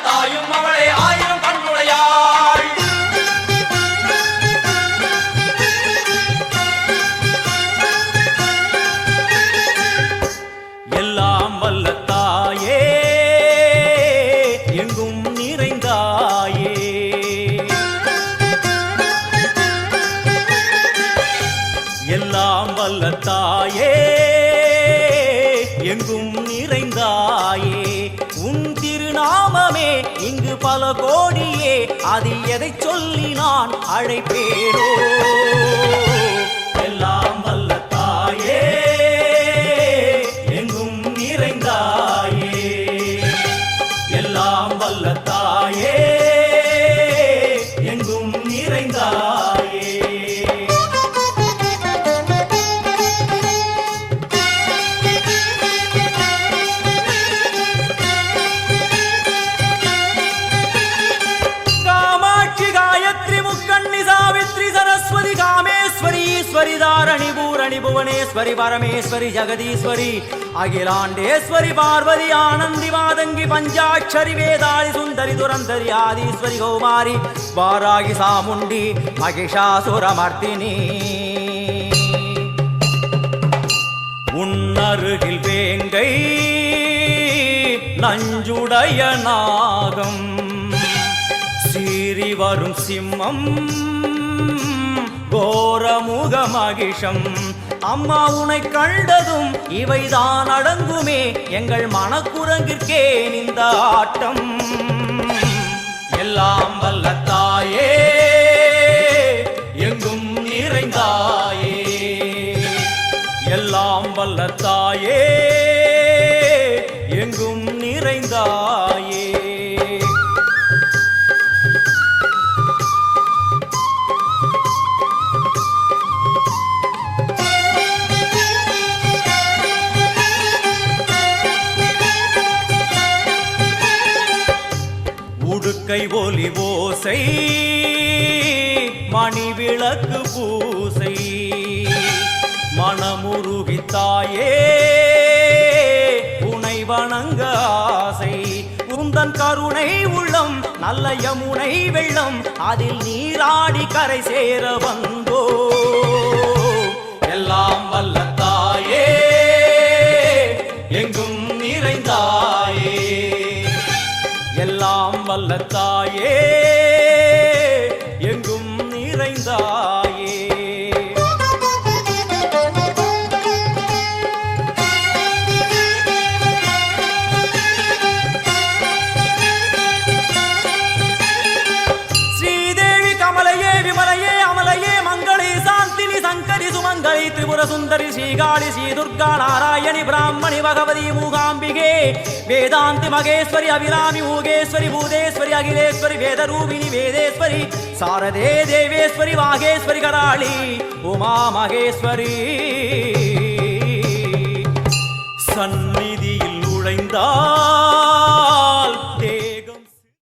தாயும் அவளே ஆயிரம் கண்ணுடையாள். எல்லாம் வல்ல தாயே எங்கும் நிறைந்தாயே, எல்லாம் வல்ல தாயே எங்கும் நிறைந்தாயே. உன் திருநாமமே இங்கு பல கோடியே, அதில் எதை சொல்லி நான் அழைப்பேனோ. எல்லாம் வல்ல தாயே எங்கும் நிறைந்தாயே, எல்லாம் வல்ல தாயே எங்கும் நிறைந்தாயே. कामेश्वरी धारणी पूरणी भुवनेश्वरी परमेश्वरी जगदीश्वरी अखिलांडेश्वरी पार्वती आनंदी मादंगी पंचाक्षरी वेदाली सुंदरी दुरंधरी आदीश्वरी कौमारी वारागी सामुंडी महिषासुरमर्दिनी. உன்னருகில் வேங்கை நஞ்சுடைய நாகம், சீறி வரும் சிம்மம் கோரமுக மகிஷம். அம்மா உனை கண்டதும் இவைதான் அடங்குமே, எங்கள் மனக்குரங்கிற்கே இந்த ஆட்டம். எல்லாம் வல்ல தாயே எங்கும் நிறைந்தாயே, எல்லாம் வல்ல தாயே எங்கும் நிறைந்தாயே. உடுக்கை ஒலி ஓசை மணி விளக்கு பூசை, மனமுருகித்தாயே உனை வணங்க ஆசை. உந்தன் கருணை உள்ளம் நல்ல யமுனை வெள்ளம், அதில் நீராடி கரை சேர வந்தோ. எல்லாம் வல்ல தாயே எங்கும் நிறைந்தாயே, எல்லாம் வல்ல தாயே எங்கும் நிறைந்தாயே. ஸ்ரீதேவி கமலையே விமலையே அமலையே மங்களே சாந்தினி சங்கரி சுமங்கலி திரிபுர சுந்தரி ஸ்ரீகாளி ஸ்ரீ துர்கா நாராயணி பிராமணி பகவதி மூகாம்பிகே வேதாந்தி மகேஸ்வரி அபிராமி மூகேஸ்வரி பூதேஸ்வரி அகிலேஸ்வரி வேதரூபிணி வேதேஸ்வரி சாரதே தேவேஸ்வரி வாகேஸ்வரி கராளி உமா மகேஸ்வரி. சந்நிதியில் நுழைந்தார்